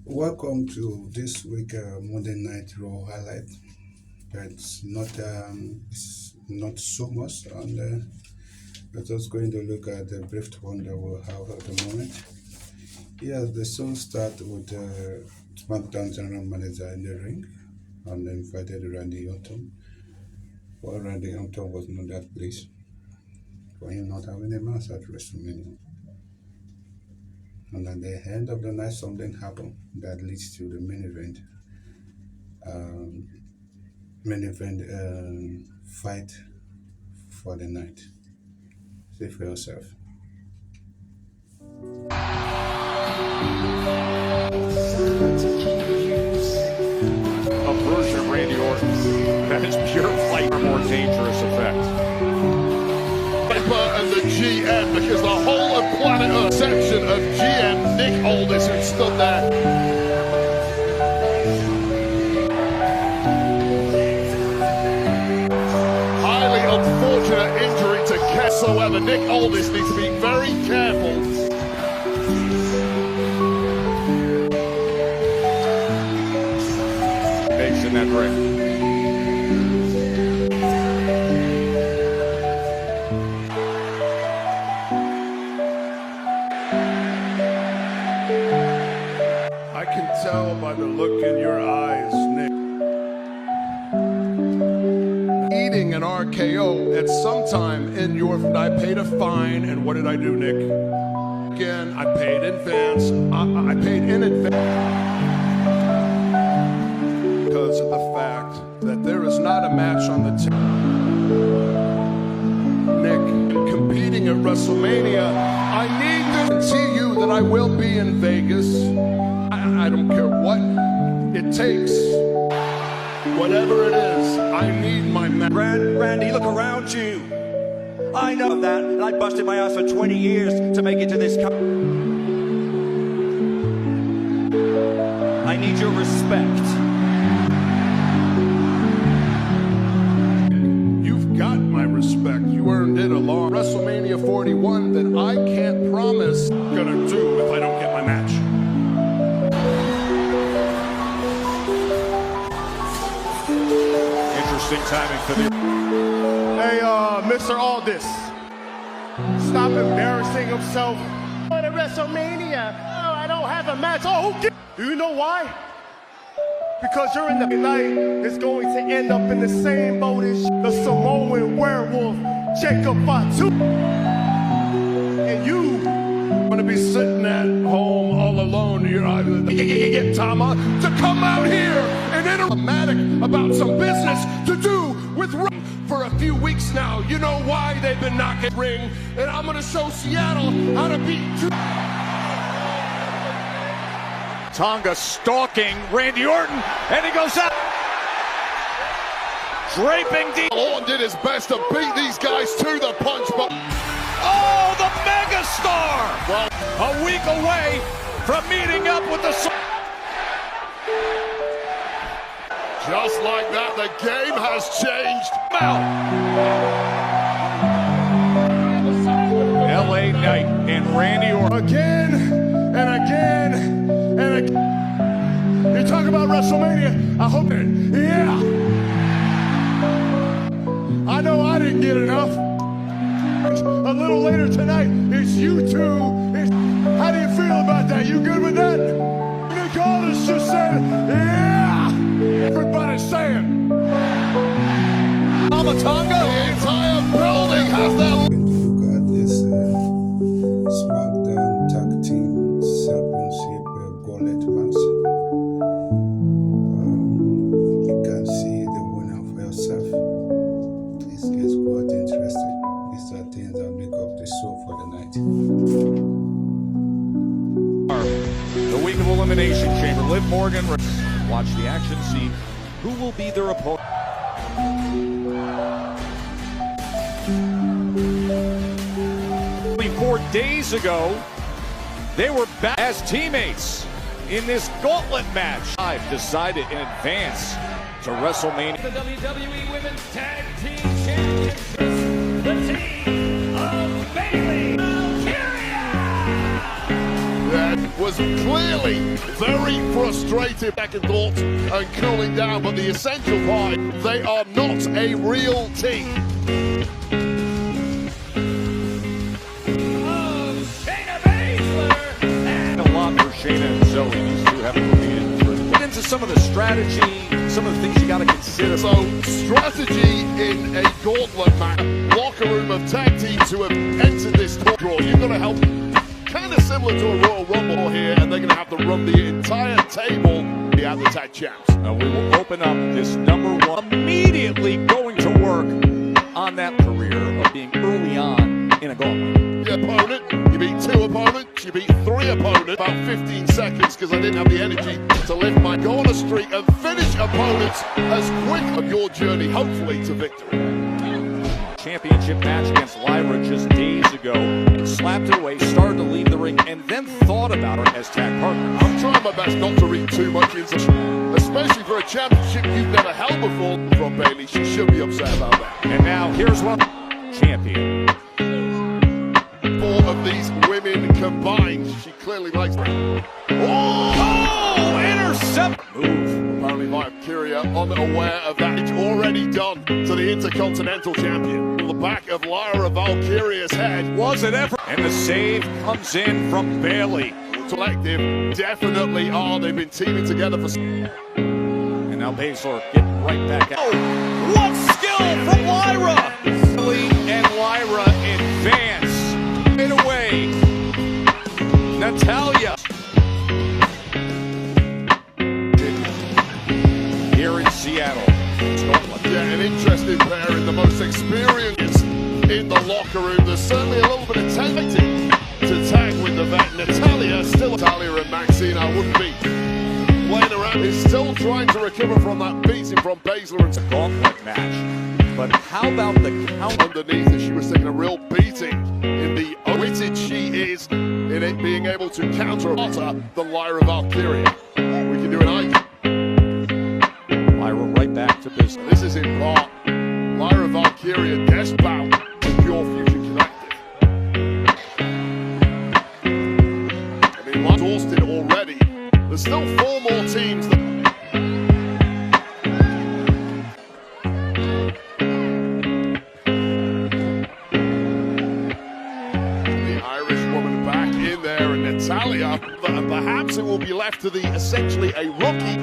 Welcome to this week Monday Night Raw highlight. It's not so much, and we're just going to look at the brief one that we'll have at the moment. Yes, the show start with SmackDown general manager in the ring, and invited Randy Orton. Well, Randy Orton was not that pleased for him not having a match at WrestleMania. And at the end of the night, something happened that leads to the main event. Um, fight for the night. See for yourself. A version of Randy Orton that is pure flight for more dangerous effect. And the GM, because the whole of planet Earth section of GM Nick Aldis who stood there. Highly unfortunate injury to Kess, however, Nick Aldis needs to be very careful. Makes in that ring. I can tell by the look in your eyes, Nick. Eating an RKO at some time in your... I paid a fine, and what did I do, Nick? Again, I paid in advance. I paid in advance because of the fact that there is not a match on the Nick, competing at WrestleMania, I need to guarantee you that I will be in Vegas. I don't care what it takes. Whatever it is, I need my match. Randy, look around you. I know that, and I busted my ass for 20 years to make it to this I need your respect. You've got my respect. You earned it along WrestleMania 41 that I can't promise gonna do if I don't get my match. Interesting timing for the... Hey, Mr. Aldis, stop embarrassing himself. At WrestleMania, oh, I don't have a match. Oh, do you know why? Because you're in the night is going to end up in the same boat as the Samoan werewolf, Jacob Fatu. And you Gonna be sitting at home all alone. You're either get Tama to come out here and dramatic about some business to do with for a few weeks now. You know why they've been knocking ring, and I'm gonna show Seattle how to beat Tonga stalking Randy Orton, and he goes out. Draping deep. Orton did his best to beat these guys to the punch, but Oh, the megastar! well, A week away from meeting up with the... just like that, the game has changed. LA Knight and Randy Orton. again and again and again. You talk about WrestleMania, I hope it, yeah. I know I didn't get enough. A little later tonight, it's you two. How do you feel about that? You good with that? Nick Aldis just said, yeah. Everybody's saying. Mama Tonga. The entire building has their... We're going to look at this SmackDown Tag Team Championship Gauntlet match. You can see the winner for yourself. It's quite interesting. These are things that make up the show for the night. The week of Elimination Chamber. Liv Morgan. Watch the action, see who will be their opponent. 4 days ago, they were back as teammates in this gauntlet match. I've decided in advance to WrestleMania. The WWE Women's Tag Team Championships, the team of Bailey Valkyria. That was clearly very frustrated, second thoughts and cooling down, but the essential part, they are not a real team. Shayna and Zoe, these two have competed. Get into some of the strategy, some of the things you got to consider. So, strategy in a gauntlet match, locker room of tag teams who have entered this draw. You've got to help, kind of similar to a Royal Rumble here, and they're going to have to run the entire table at the tag champs. Now we will open up this number one, immediately going to work on that career of being early on in a gauntlet. Your opponent, you beat 2 opponents, you beat 3 opponents, about 15 seconds because I didn't have the energy to lift my go on a streak and finish opponents as quick on your journey, hopefully, to victory. Championship match against Lyra just days ago, slapped it away, started to leave the ring, and then thought about her as tag partner. I'm trying my best not to read too much into, especially for a championship you've never held before from Bayley. She should be upset about that. And now here's one champion. 4 of these women combined. She clearly likes them. Oh, intercept! Move. Apparently Valkyria unaware of that. It's already done to the Intercontinental Champion. The back of Lyra Valkyria's head. Was it ever? And the save comes in from Bayley. Collective definitely are. They've been teaming together for... And now Baszler getting right back out. Oh, what skill from Lyra! Bayley and Lyra advance. Away, Natalia. Here in Seattle. Yeah, an interesting pair in the most experienced in the locker room. There's certainly a little bit of tactic to tag with the vet. Natalia, still Natalia and Maxine, I wouldn't be playing around. He's still trying to recover from that beating from Baszler. It's a gauntlet match. But how about the count underneath as she was taking a real beating in the witted she is in it being able to counter the Lyra Valkyria. We can do an icon. Lyra right back to business. This is in part Lyra Valkyria guest bout to Pure Fusion Collective. I mean, exhausted already. There's still 4 more teams that Natalia, and perhaps it will be left to the essentially a rookie.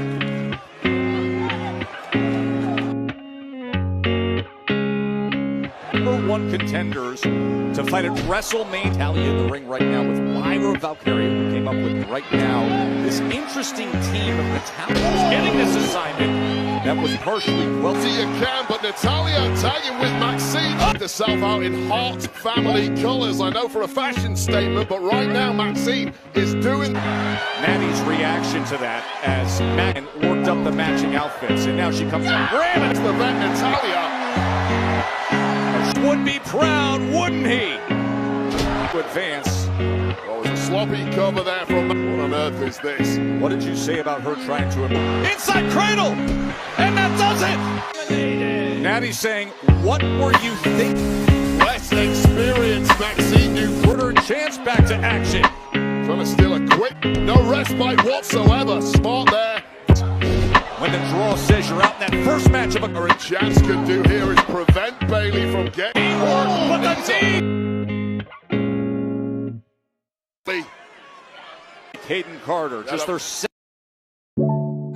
Number 1 contenders to fight at WrestleMania. Natalia in the ring right now with Lyra Valkyria, who came up with right now this interesting team of Natalia getting this assignment that was partially well. See, you can, but Natalia tagging with Maxine. Herself out in Hart family colors. I know for a fashion statement, but right now Maxine is doing. Maddie's reaction to that as Megan worked up the matching outfits, and now she comes ramming. It's the vet Natalia. Would be proud, wouldn't he? To advance. Well, it was a sloppy cover there from. What on earth is this? What did you say about her trying to inside cradle, and that does it. Natty's saying, "What were you thinking?" Less experienced Maxine, you put her chance back to action. Trying to steal a quick, no respite whatsoever. Smart there. When the draw says you're out in that first match of a chance can do here is prevent Bayley from getting work. But the Caden Carter, just their second.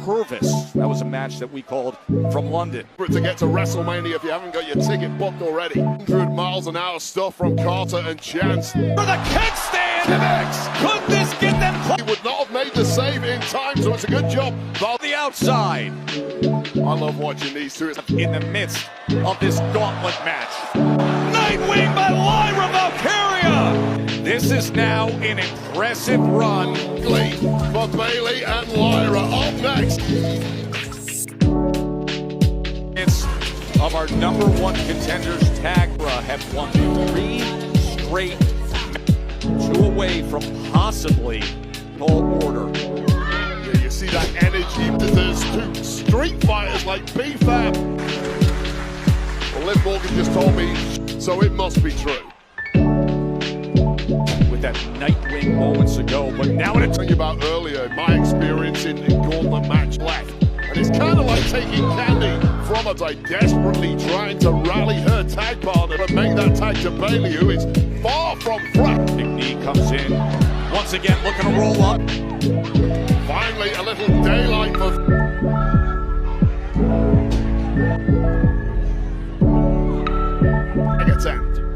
Purvis. That was a match that we called from London. To get to WrestleMania if you haven't got your ticket booked already. 100 miles an hour stuff from Carter and Chance. For the kickstand! Connects! Could this get them? He would not have made the save in time, so it's a good job. The outside. I love watching these two. In the midst of this gauntlet match. Nightwing by Lyra Valkyria! This is now an impressive run. For Bayley and Lyra up next. It's of our number 1 contenders. Tagra have won 3 straight, 2 away from possibly tall order. Yeah, you see that energy. There's 2 street fighters like B-Fab. Well, Liv Morgan just told me, so it must be true. With that night win moments ago, but now it's Talking about earlier, my experience in gauntlet match left. And it's kind of like taking candy from a by desperately trying to rally her tag partner and make that tag to Bayley, who is far from fresh. big knee comes in. Once again, looking to roll up. Finally, a little daylight for...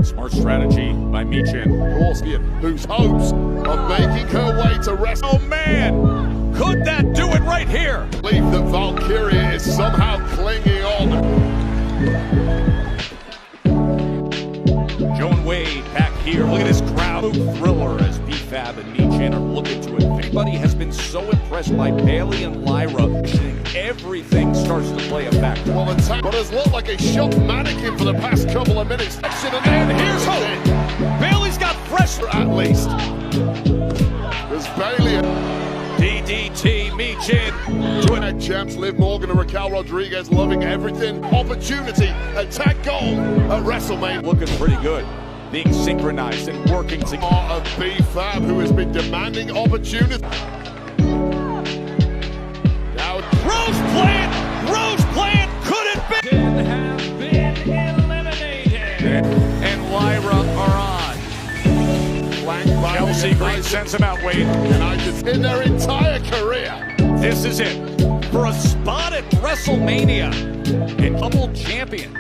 Smart strategy by Michin. Gorskian, whose hopes of making her way to rest. Oh man, could that do it right here? Believe that Valkyria is somehow clinging on. Joan Wade back here. Look at this crowd. Thriller as B-Fab and Michin are looking to it. Everybody has been so impressed by Bayley and Lyra. Everything starts to play a factor. Well, attack, but has looked like a shot mannequin for the past couple of minutes. And here's hope. Bayley's got fresh. At least. There's Bayley. DDT, Michin. Twin head champs Liv Morgan and Raquel Rodriguez loving everything. Opportunity, attack goal at WrestleMania. Looking pretty good. Being synchronized and working together. Part of B-Fab, who has been demanding opportunity. Now, Rose plant, could it be? Have been eliminated. And Lyra are on. flanked by Chelsea Green sends him out, Wade. United in their entire career. This is it for a spot at WrestleMania and double champion.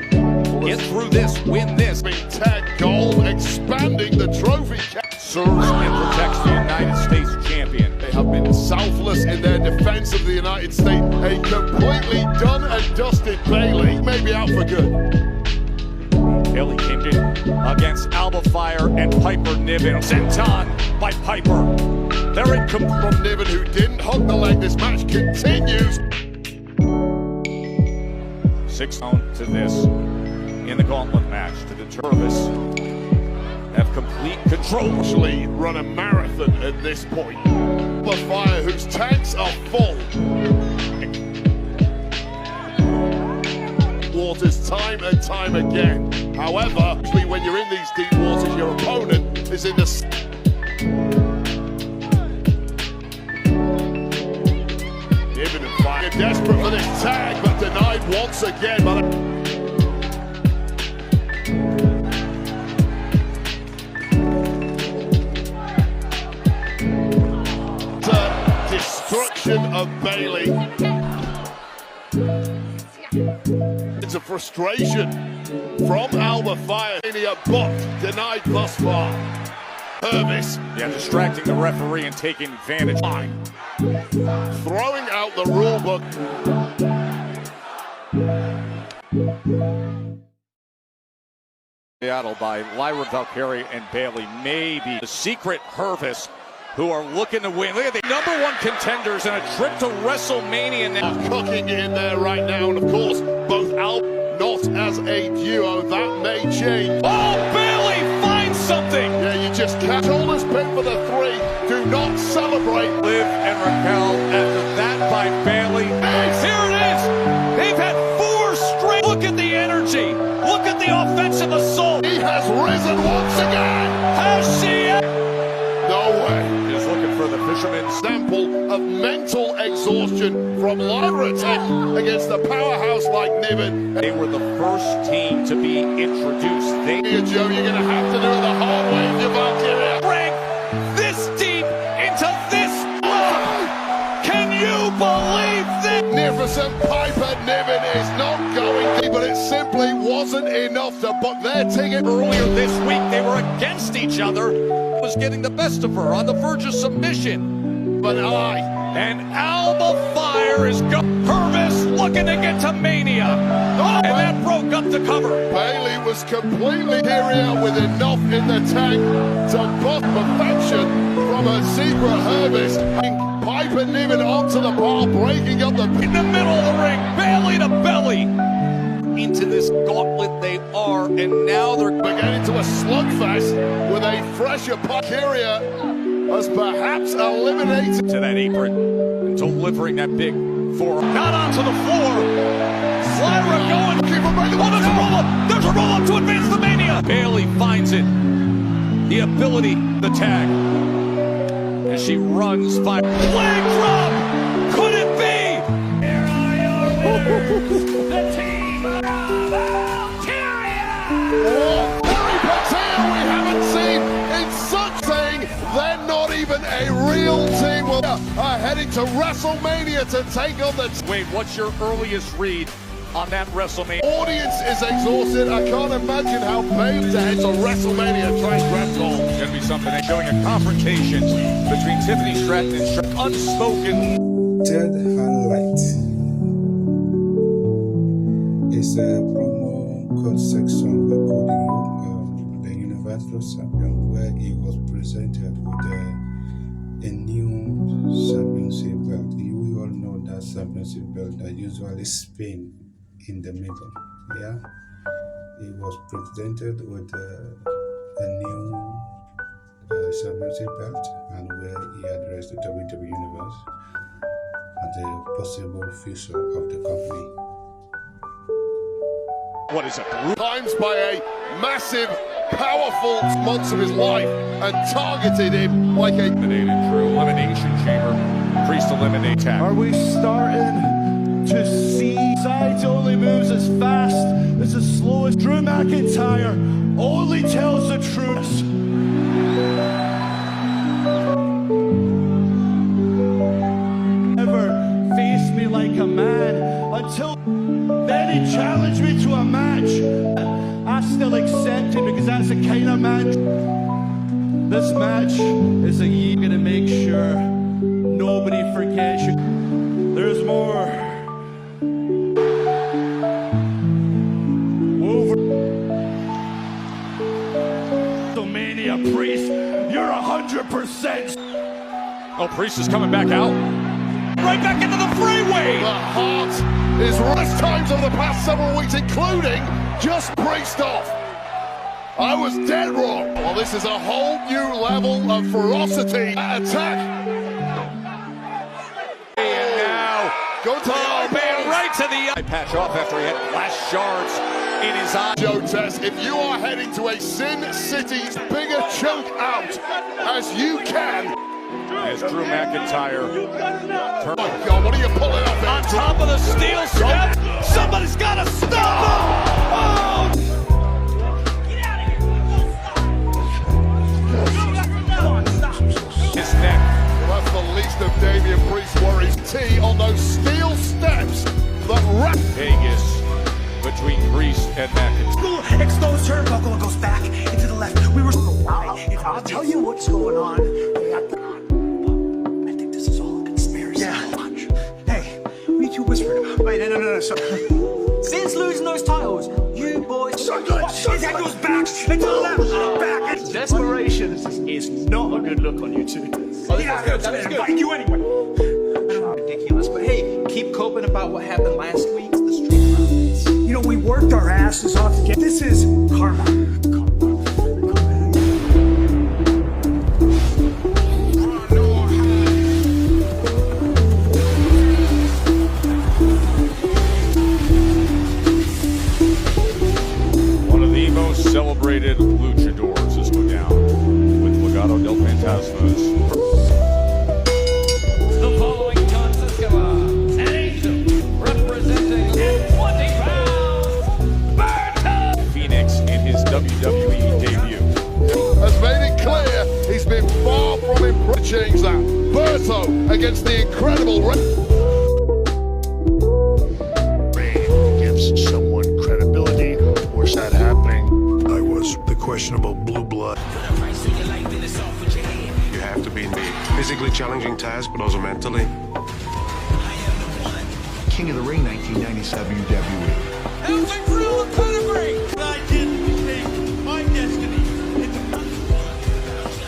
Get through this, win this. Being tag gold, expanding the trophy. Serves and protects the United States champion. They have been selfless in their defense of the United States. A completely done and dusted Bayley may be out for good. Bayley came in against Alba Fire and Piper Niven. Sent on by Piper. They're in From Niven, who didn't hug the leg. This match continues. 6 on to this in the gauntlet match to deter this. Have complete control. Actually run a marathon at this point. Alba Fire, whose tanks are full. Waters time and time again. However, when you're in these deep waters, your opponent is in the... Niven and Fire desperate for this tag, but denied once again by the... Destruction of Bayley. It's a frustration from Alba Fire. But denied thus far. Purvis. Yeah, distracting the referee and taking advantage. Throwing out the rule book. Seattle by Lyra Valkyria and Bayley. Maybe the secret Purvis, who are looking to win. Look at the #1 contenders in a trip to WrestleMania now. Cooking in there right now, and of course, both not as a duo. That may change. Oh, Bayley finds something! Yeah, you just can't. Shoulders pinned for the 3. Do not celebrate. Liv and Raquel after that by Bayley. Here it is! They've had 4 straight. Look at the energy. Look at the offensive assault. He has risen once again. Has she? No way. Just looking for the fisherman's Example of mental exhaustion from Lyra attack against the powerhouse like Niven. They were the first team to be introduced. They Here, Joe, you're going to have to do it the hard way if you're Valkyria. drank this deep into this. Can you believe this? Magnificent Piper Niven is not going deep, but it simply wasn't enough to book their ticket. Earlier this week, they were against each other. Was getting the best of her on the verge of submission. But And Alba Fire is going. Purvis looking to get to Mania. Oh, and that broke up the cover. Bayley was completely superior with enough in the tank to bust perfection from her secret Hervis. Piper Niven onto the bar, breaking up the... In the middle of the ring, Bayley to belly. Into this gauntlet they are, and now they're getting into a slugfest with a fresher Valkyria as perhaps eliminated. to that apron and delivering that big forearm. Not onto the floor. Lyra going. Keep her Bayley. Oh, there's a roll up. There's a roll up to advance the Mania. Bayley finds it. the ability, the tag. As she runs, leg drop! Could it be? Here are your winners, the team of Valkyria! Harry Potter we haven't seen in such thing. They're not even a real team. Well, are heading to WrestleMania to take on the... Wait, what's your earliest read on that WrestleMania? Audience is exhausted. I can't imagine how Bailey to head to WrestleMania trying to grab gold. It's going to be something. They're showing a confrontation between Tiffany Stratton and unspoken. Third highlight is a promo code section with Cody Rhodes, the Universal Champion, where he was presented with a new championship belt. You all know that championship belt that usually spin in the middle. Yeah, he was presented with a new championship belt, and where he addressed the WWE Universe and the possible future of the company. What is it? Times by a massive, powerful monster of his life and targeted him like a... Eliminated through Elimination Chamber. Priest eliminate tag. Are we starting to see sides only moves as fast as the slowest? Drew McIntyre only tells the truth. Never faced me like a man until then he challenged me to a match. I still accept it because that's the kind of man. This match is a year gonna make sure nobody forgets you. There's more. Over. WrestleMania Priest, you're 100%. Oh, Priest is coming back out. Right back into the freeway. The heart is worst times of the past several weeks, including just Priest off. I was dead wrong. Well, this is a whole new level of ferocity. Attack. And now, Go to the man, right to the eye. Patch off after he had flash shards in his eye. Joe Test, if you are heading to a Sin City's bigger chunk out as you can. As Drew McIntyre. Oh my God, what are you pulling up On there? top of the steel step. Somebody's got to stop him. Oh! His neck. Well, that's the least of Damian Priest's worries. T on those steel steps that wrap. Vegas between Priest and McIntyre. Exposed turnbuckle goes back into the left. We were. I'll tell you what's going on. I think this is all a conspiracy. Yeah. Hey, what are you whispering about? Wait, no. Since losing those titles, you boys. So good. His head goes back into the left. Back. Desperation is not a good look on you two. Yeah, that's good. Fight you anyway. Ridiculous, but hey, keep coping about what happened last week. The street profits. You know, we worked our asses off to get. This is karma. One of the most celebrated luchadors is go down with Legado del Fantasmas. The following contest of an angel representing 20 pounds, Berto! Phoenix in his WWE debut. Has made it clear he's been far from impressed. Change that. Berto against the incredible. Gives someone credibility. Where's that happening? I was the questionable blue blood. You have to be in a physically challenging task, but also mentally. King of the Ring 1997 WWE. Elton Drew and Pedigree! I didn't take my destiny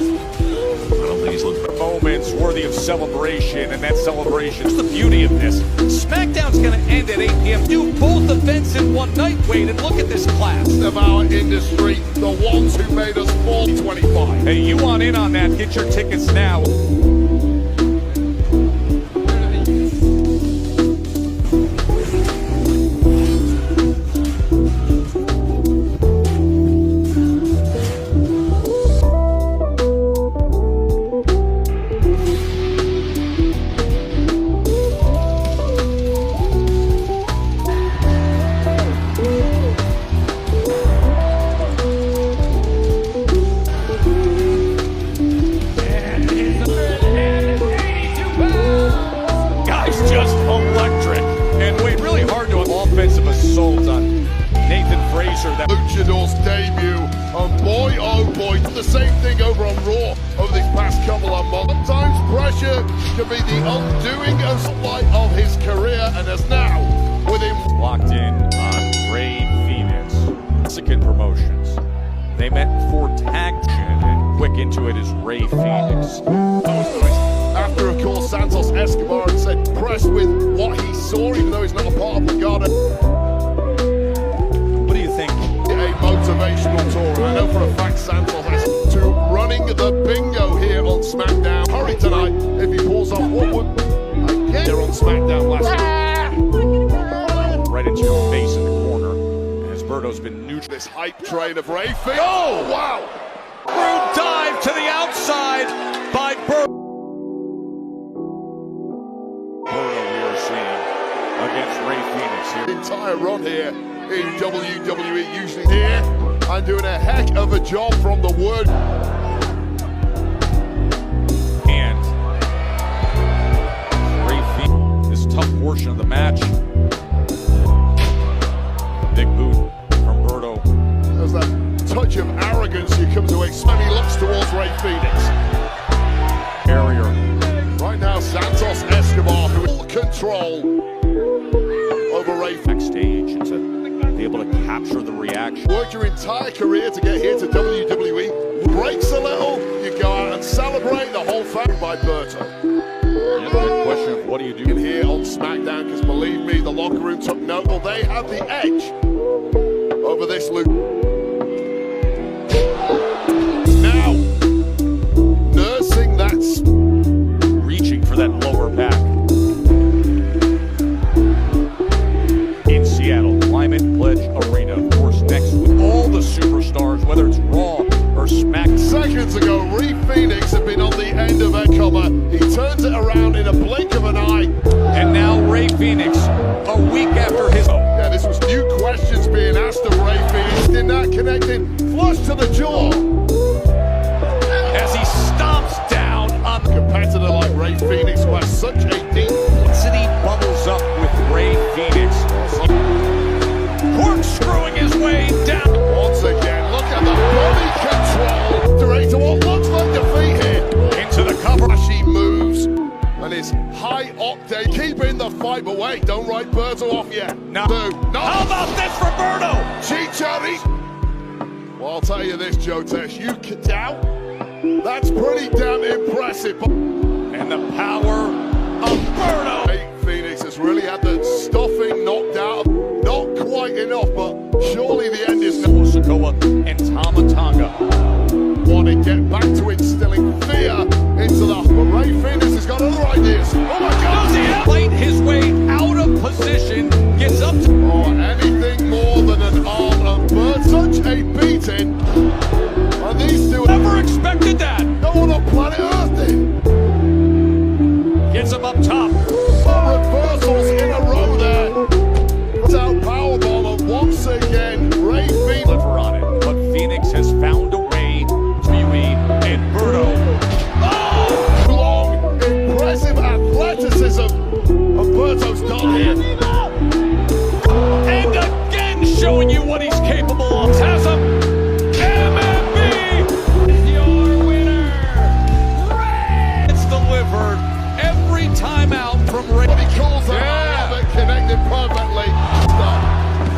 I don't think he's looking for moments worthy of celebration, and that celebration is the beauty of this. SmackDown's going to end at 8 p.m. Do both events in one night. Wait and look at this class. Of our industry, the ones who made us fall 25. Hey, you want in on that? Get your tickets now. Luchador's debut, and boy oh boy, the same thing over on Raw over these past couple of months. Sometimes pressure can be the undoing of spotlight of his career, and as now with him Locked in on Ray Phoenix. Mexican Promotions. They met for tag action, and quick into it is Ray Phoenix. after, of course, Santos Escobar had said impressed with what he saw, even though he's not a part of Legado. What do you think? A motivational tour, and I know for a fact Santos has to running the bingo here on SmackDown. Hurry tonight if he pulls off what would again here on SmackDown last week. Right into your face in the corner. And as Berto's been neutral. This hype train of Ray Phoenix. Oh, wow! Crude dive to the outside by Berto. Berto we are seeing against Ray Phoenix here. Entire run here in WWE, usually here and doing a heck of a job from the word. And Ray Phoenix, this tough portion of the match. Big boot from Berto. There's that touch of arrogance you come to expect. He looks towards Ray Phoenix. Barrier. Right now, Santos Escobar, who has control over Ray Phoenix. Backstage to be able to capture the reaction. Worked your entire career to get here to WWE. Breaks a little, you go out and celebrate the whole family by Berto. Yeah, big question of what do you do Here on SmackDown, because believe me, the locker room took note. Well, they have the edge over this Luke. Now, nursing that, reaching for that lower back. In Seattle, Climate Pledge Arena, of course, next with all the superstars, whether it's Raw or SmackDown. seconds ago, Ray Phoenix had been on the end of a comer. He turns it around in a blink of an eye. And now Ray Phoenix, a week after his... Yeah, this was new questions being asked of Ray Phoenix. Did not connecting, flush to the jaw. As he stomps down on A competitor like Ray Phoenix who has such a deep city, bubbles up with Ray Phoenix. Corkscrewing his way down. once again. Look at the body control. Straight to what looks like defeat here. Into the cover. She moves and is high octane, keeping the fight. But wait, don't write Berto off yet. No. No. How about this for Berto? Chichari. Well, I'll tell you this, Joe Tesh, you can doubt. That's pretty damn impressive. And the power of Berto. Ray Phoenix has really had the stuffing knocked out. Not quite enough, but surely the end is now. Sikoa and Tama Tonga. Want to get back to instilling fear into the... But Ray Phoenix has got other ideas. Oh my God! Does he fight his way out of position? Gets up to... Oh, anything more than an arm and bird. Such a beating. And these two... Never expected that. No one on planet Earth did. Gets him up top. Four reversals in a row there. Puts out powerbomb, and once again, Ray Phoenix... Deliver on it. But Phoenix has found a way to be and Berto. Oh! Long, impressive athleticism. And Berto's done here. And again showing you what he's capable of. Has him. MMB is your winner. Ray. It's delivered every time out from Ray. But he calls that out and connected perfectly.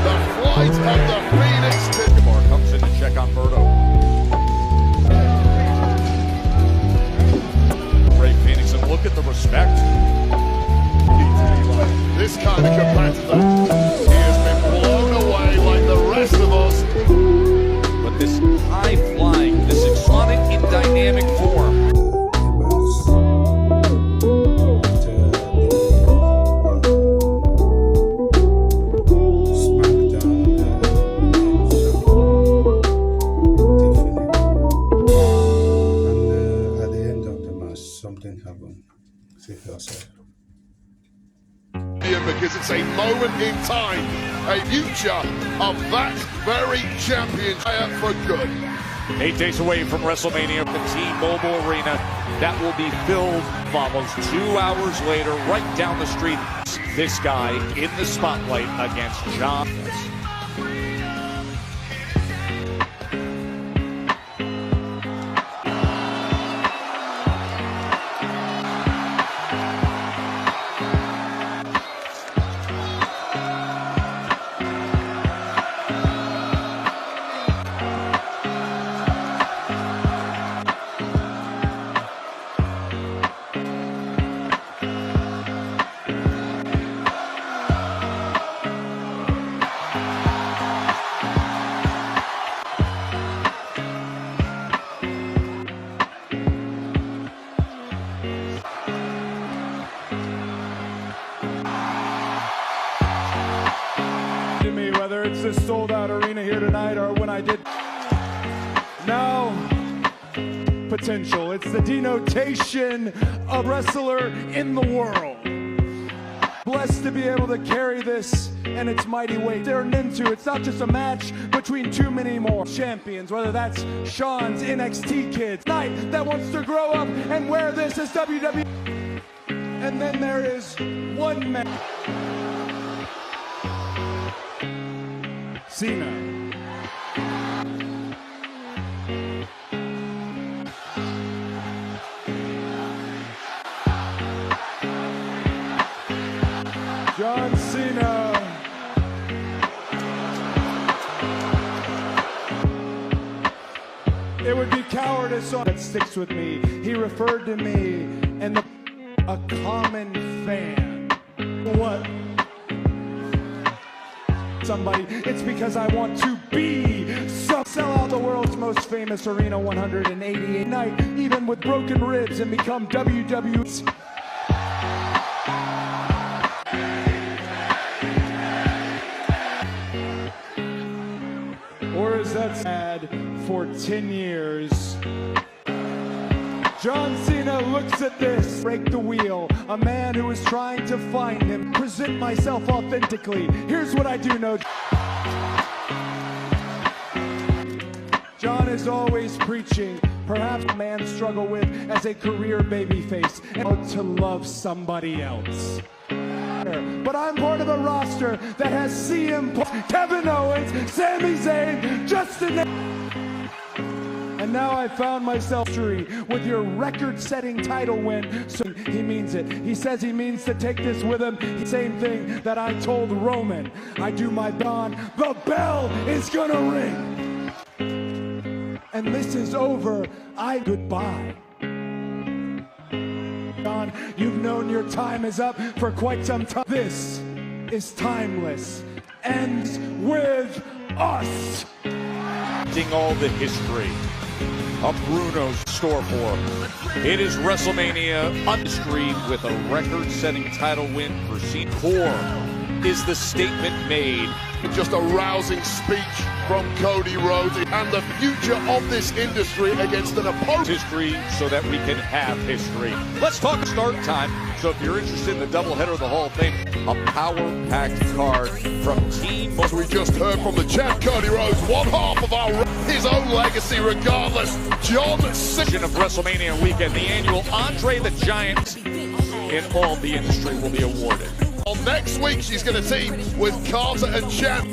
The flight of the Phoenix to... Escobar comes in to check on Berto. Ray Phoenix, and look at the respect. This kind of competitor. He has been blown away like the rest of us. But this high flying, this exotic in dynamic form. Something happened. See for yourself. Because it's a moment in time, a future of that very champion for good. 8 days away from WrestleMania, the T-Mobile Arena that will be filled almost 2 hours later, right down the street. This guy in the spotlight against John. towards this sold-out arena here tonight are when I did. Now, potential. It's the denotation of wrestler in the world. Blessed to be able to carry this and its mighty weight. They're into. It's not just a match between too many more champions, whether that's Sean's NXT kids, Knight that wants to grow up and wear this as WWE. And then there is one man, Cena. John Cena. It would be cowardice that sticks with me. He referred to me and a common fan. What? Somebody. It's because I want to be some. Sell out the world's most famous arena 188 night, even with broken ribs, and become WWE's. Or is that sad? For 10 years. John Cena looks at this, break the wheel, a man who is trying to find him, present myself authentically. Here's what I do know. John is always preaching, perhaps a man struggle with as a career babyface, and to love somebody else. But I'm part of a roster that has CM Punk, Kevin Owens, Sami Zayn, Justin. And now I found myself with your record-setting title win. So he means it. He says he means to take this with him. Same thing that I told Roman. I do my bond. The bell is gonna ring. And this is over. Goodbye. John, you've known your time is up for quite some time. This is timeless. Ends with us. All the history of Bruno's store for him. It is WrestleMania on the screen with a record-setting title win for Cena. Core is the statement made. Just a rousing speech from Cody Rhodes and the future of this industry against an opponent. History so that we can have history. Let's talk start time. So if you're interested in the doubleheader of the Hall of Fame, a power-packed card from Team. As we just heard from the champ, Cody Rhodes, one half of his own legacy regardless. John Cena of WrestleMania weekend, the annual Andre the Giant in all the industry will be awarded. Next week, she's going to team with Carter and Champ.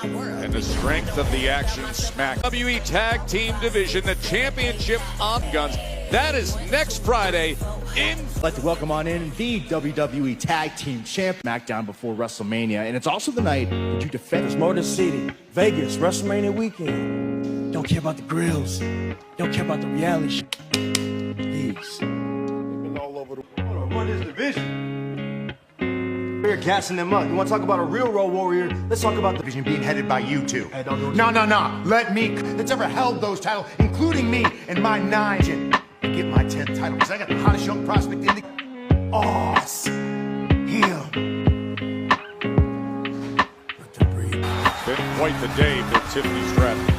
And the strength of the action smack. WWE Tag Team Division, the championship on guns. That is next Friday in. I'd like to welcome on in the WWE Tag Team Champ SmackDown before WrestleMania. And it's also the night that you defend Motor City, Vegas, WrestleMania weekend. Don't care about the grills. Don't care about the reality show. These. Been all over the world. What is division? We're gassing them up. You want to talk about a real road warrior? Let's talk about the division being headed by you two. Hey, don't do it. No. Let me, that's ever held those titles, including me and my 9. Get my 10th title, because I got the hottest young prospect in the... Us. Him. Been quite the day for Tiffany's draft.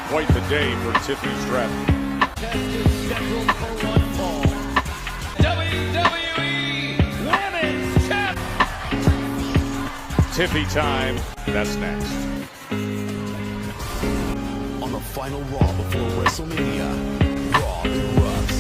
Quite the day for Tiffany's draft. WWE Women's Champ. Tiffy time. That's next. On the final Raw before WrestleMania, Raw erupts.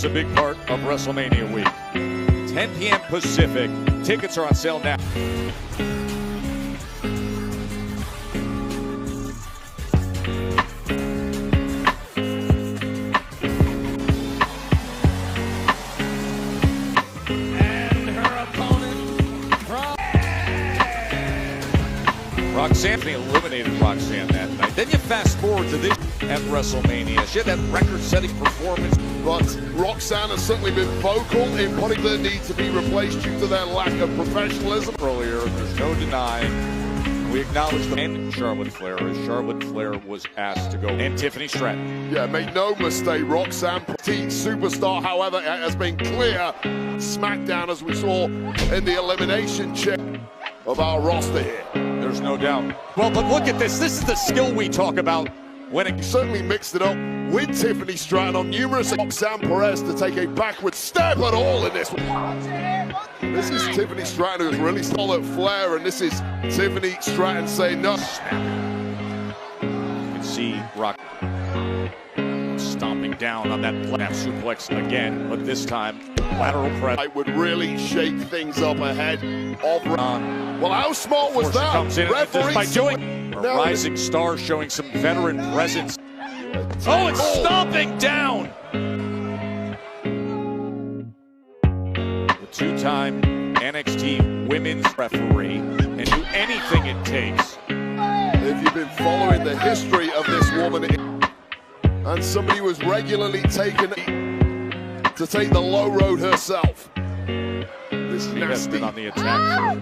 is a big part of WrestleMania week. 10 p.m. Pacific. Tickets are on sale now. Roxanne eliminated Roxanne that night. Then you fast forward to this at WrestleMania. She had that record-setting performance. But Roxanne has certainly been vocal in putting the need to be replaced due to their lack of professionalism. Earlier, there's no denying. We acknowledge the and Charlotte Flair as Charlotte Flair was asked to go. And Tiffany Stratton. Yeah, make no mistake, Roxanne, petite superstar, however, it has been clear. SmackDown, as we saw in the elimination check of our roster here. There's no doubt. Well, but look at this. This is the skill we talk about when it certainly mixed it up with Tiffany Stratton on numerous Roxanne Perez to take a backward step at all in this one. This is Tiffany Stratton who's really solid Flair, and this is Tiffany Stratton saying no. You can see Rock stomping down on that suplex again, but this time lateral press. It would really shake things up ahead of Ron. Well, how smart was that? Comes in referee by doing a rising star showing some veteran presence. Oh, it's stomping down. The two-time NXT women's referee and do anything it takes. If you've been following the history of this woman, and somebody who was regularly taken to take the low road herself. This nasty on the attack.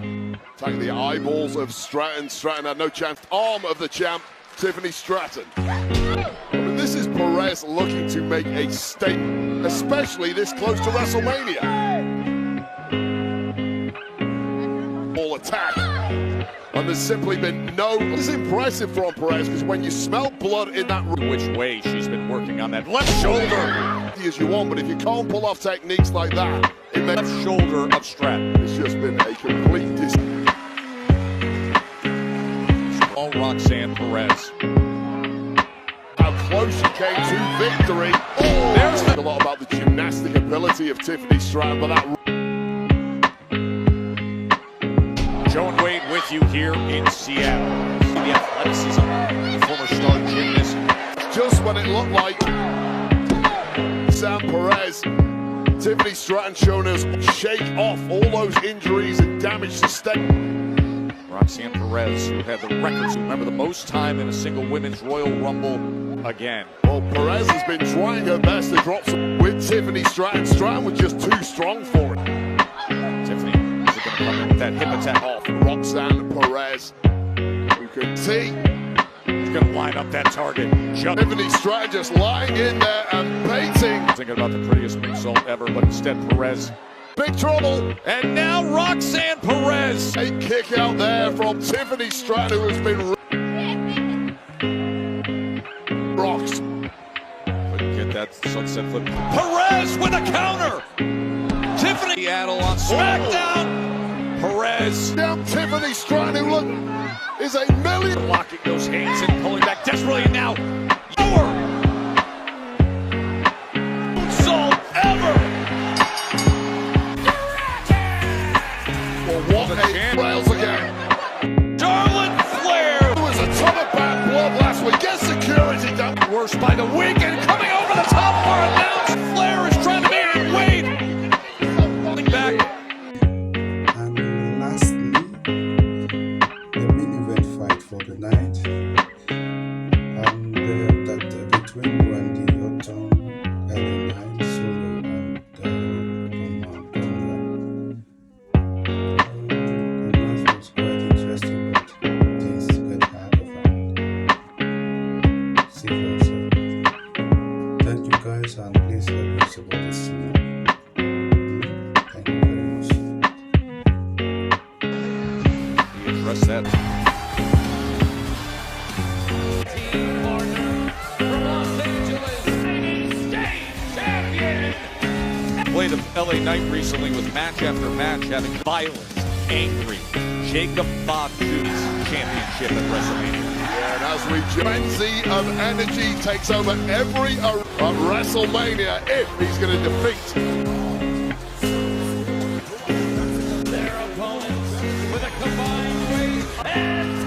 Attacking the eyeballs of Stratton. Stratton had no chance. Arm of the champ, Tiffany Stratton. I mean, this is Perez looking to make a statement, especially this close to WrestleMania. All attack. And there's simply been no. This is impressive from Perez because when you smell blood in that room, which way she's been working on that left shoulder. As you want, but if you can't pull off techniques like that, it makes left shoulder of Stratton. It's just been a complete all Roxanne Perez. How close she came to victory. Oh, there's a lot about the gymnastic ability of Tiffany Stratton, but that. Joe and Wade with you here in Seattle. The athleticism, the former star gymnast. Just when it looked like Sam Perez, Tiffany Stratton showing us shake off all those injuries and damage sustained. Roxanne Perez, who had the records, remember the most time in a single women's Royal Rumble again. Well, Perez has been trying her best to drop some with Tiffany Stratton. Stratton was just too strong for it. Tiffany come in with that hip attack off Roxanne Perez. You can see he's going to line up that target. Tiffany Stratton just lying in there and baiting. Thinking about the prettiest result ever, but instead Perez. Big trouble. And now Roxanne Perez. A kick out there from Tiffany Stratton, who has been rocks. Couldn't get that sunset flip. Perez with a counter. Tiffany Seattle on SmackDown. Perez. Down Tiffany Stratton, who look is a million. Locking those hands and pulling back desperately, and now power. Moonsault ever. Well, what a rails again. Charlotte Flair. It was a ton of bad blood last week. Get security done. Worse by the week, and coming over the top of our announce. Flair is trying to make it Wade. Back. And lastly, the main event fight for the night, and that between Randy Orton, LA Knight, Solo, and Tonga. The match was quite interesting, but things get out of hand. See you also. Thank you guys, and please help us support this channel. Address that. Team partner from Los Angeles, state champion. Played of LA Knight recently with match after match having violent, angry Jacob Bob Judy's championship at WrestleMania. Yeah, and as we frenzy of energy takes over every arena. at WrestleMania if he's going to defeat Their opponents with a combined weight and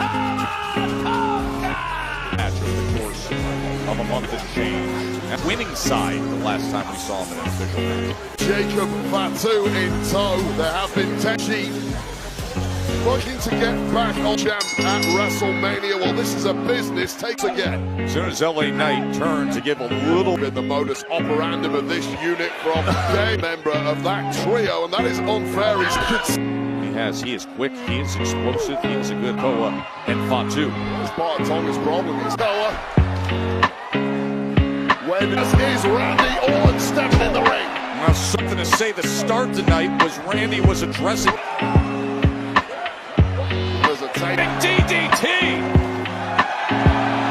match over the course of a month and change. And winning side the last time we saw him in an official match. Jacob Fatu in tow. There have been 10 sheep looking to get back on champ at WrestleMania. Well, this is a business takes again. As soon as LA Knight turns to give a little bit the modus operandum of this unit from a member of that trio, and that is unfair. He is quick, he is explosive, he is a good Koa and Fatu. That's part of Tonga's problem is Koa. When is Randy Orton stepping in the ring? Now something to say the start tonight was Randy was addressing. There's a take. DDT!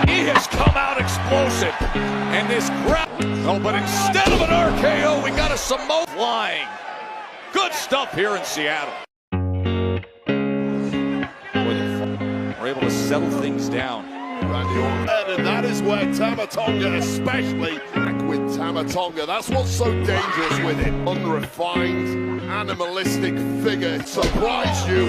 He has come out explosive. And this crowd. Oh, but instead of an RKO, we got a Samoa flying. Good stuff here in Seattle. We're able to settle things down. Randy Orton, and that is where Tama Tonga, especially with Tama Tonga, that's what's so dangerous with it. Unrefined, animalistic figure, it surprised you.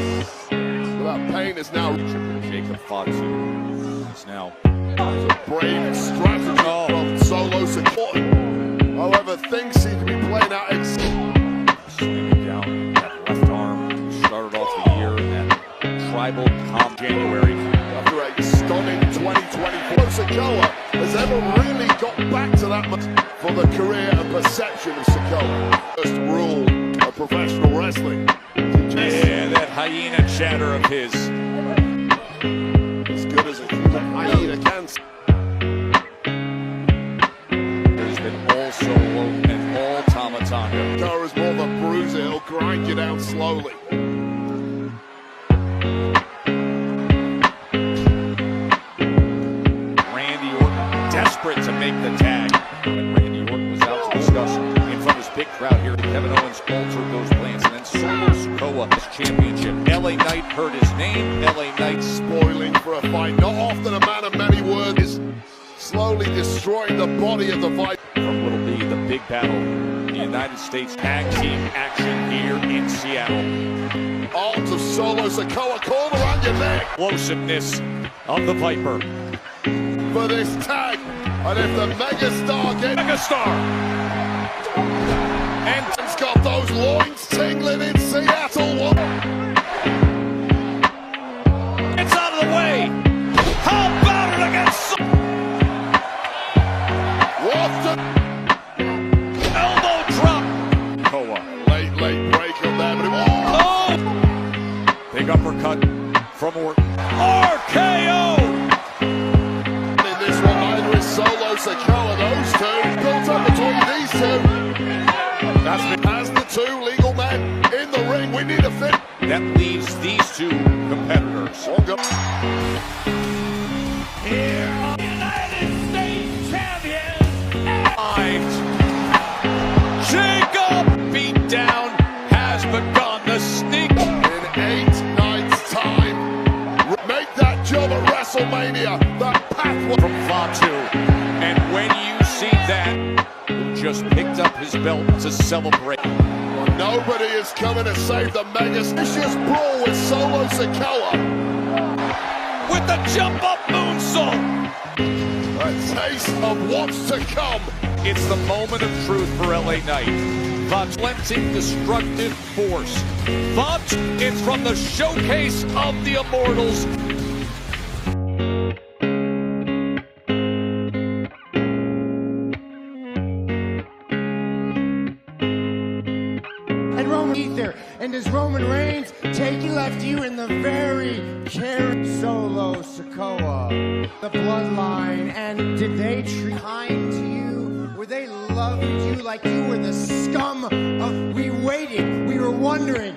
That pain is now. Jacob Fatu is now. It's a brave strategy from Solo Sikoa. However, things seem to be playing out. Slamming down that left arm. Started off the year in that tribal comp January. After a stunning 2024, Sikoa has ever really got back to that much for the career and perception of Sikoa. First rule of professional wrestling. Yeah, that hyena chatter of his. As good as a human hyena can. There's been all Solo and all Tama Tonga. Sikoa is more of a bruiser, he'll grind you down slowly. Desperate to make the tag. When Randy Orton was out to discuss in front of his big crowd here, Kevin Owens altered those plans, and then Solo Sikoa his championship. LA Knight heard his name. LA Knight spoiling for a fight. Not often a man of many words is slowly destroying the body of the Viper. From what'll be the big battle, the United States tag team action here in Seattle. Arms of Solo Sikoa called around your neck. Explosiveness of the Viper. For this tag, and if the megastar gets and it's got those loins tingling in Seattle. It's out of the way. How about it against what the elbow drop? Koa. Late break on there, but big uppercut from Orton. RKO. Solo Sikoa, those two built up between these two. That's as the two legal men in the ring. We need a fit. That leaves these two competitors. Here are the United States champions. Jacob beatdown has begun. The sneak in 8 nights' time. Make that job at WrestleMania. That pathway from Fatu. And when you see that, who just picked up his belt to celebrate. Well, nobody is coming to save the mega vicious brawl with Solo Sikoa. With the jump up moonsault. A taste of what's to come. It's the moment of truth for LA Knight. Fatu's plenty destructive force. Fatu, it's from the showcase of the Immortals. And Roman Ether, and does Roman Reigns take you left you in the very caring Solo Sikoa, the bloodline, and did they treat kind to you? Were they loving you like you were the scum of? We waited, we were wondering.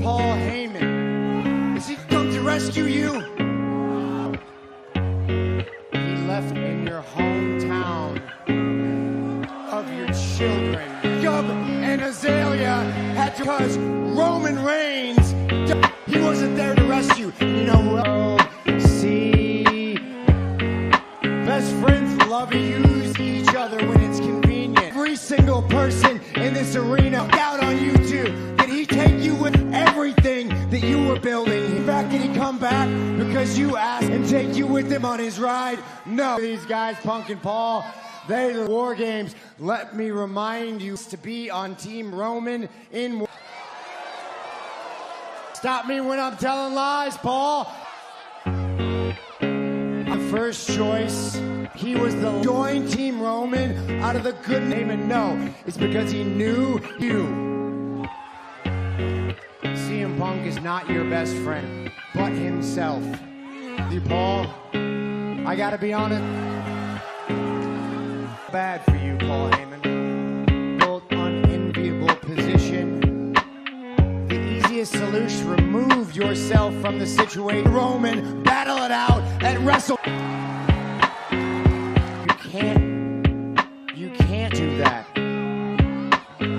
Paul Heyman, is he come to rescue you? He left in your hometown of your children. Gub and Azalea had to, because Roman Reigns, he wasn't there to rescue. You know who else? See, best friends love to use each other when it's convenient. every single person in this arena out on YouTube. Did he take you with everything that you were building? In fact, did he come back because you asked and take you with him on his ride? No. These guys, Punk and Paul, they're the War Games. Let me remind you to be on Team Roman in... Stop me when I'm telling lies, Paul. The first choice, he was the join Team Roman out of the good name, and no, it's because he knew you. CM Punk is not your best friend, but himself. You, Paul, I gotta be honest, bad for you, Paul Heyman. Built unenviable position. The easiest solution, remove yourself from the situation. Roman, battle it out at Wrestle. You can't do that.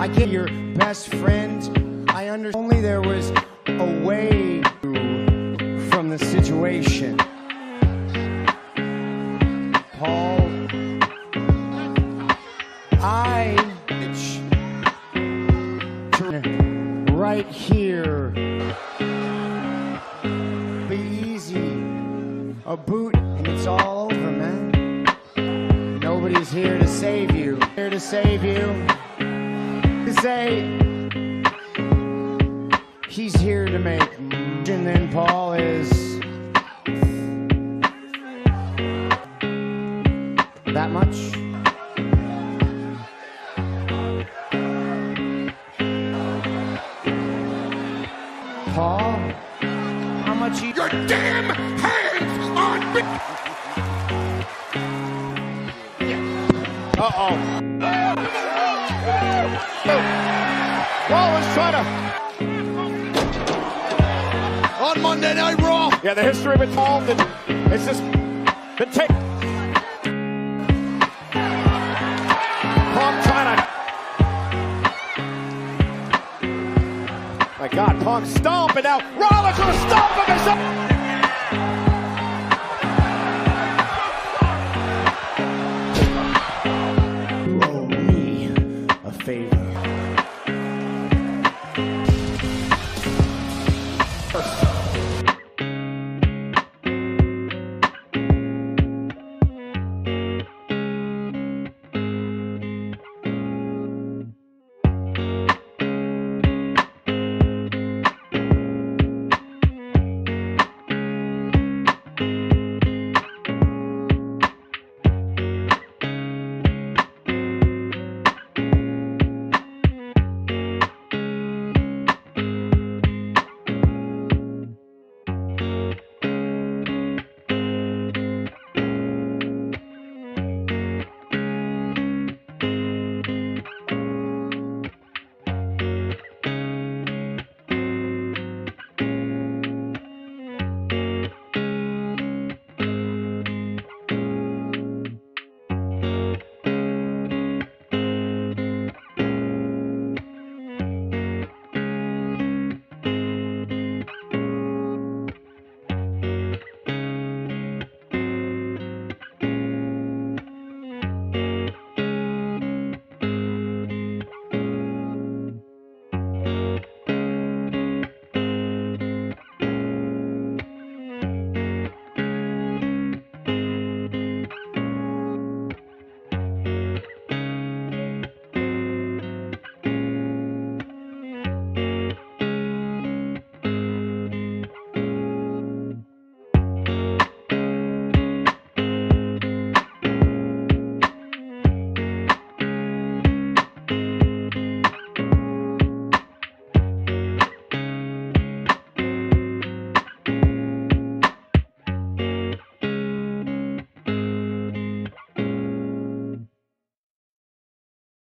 I get your best friend. I understand. Only there was a way from the situation. Paul, right here. Be easy. A boot and it's all over, man. Nobody's here to save you. Here to save you. To say he's here to make. And then Paul is that much. Paul, how much you... Your damn hands on me! Uh-oh. Paul is trying to... On Monday Night Raw. Yeah, the history with Paul, it's just been taken. Punk trying to... My God, Punk stomping out. Rollins gonna stomp him.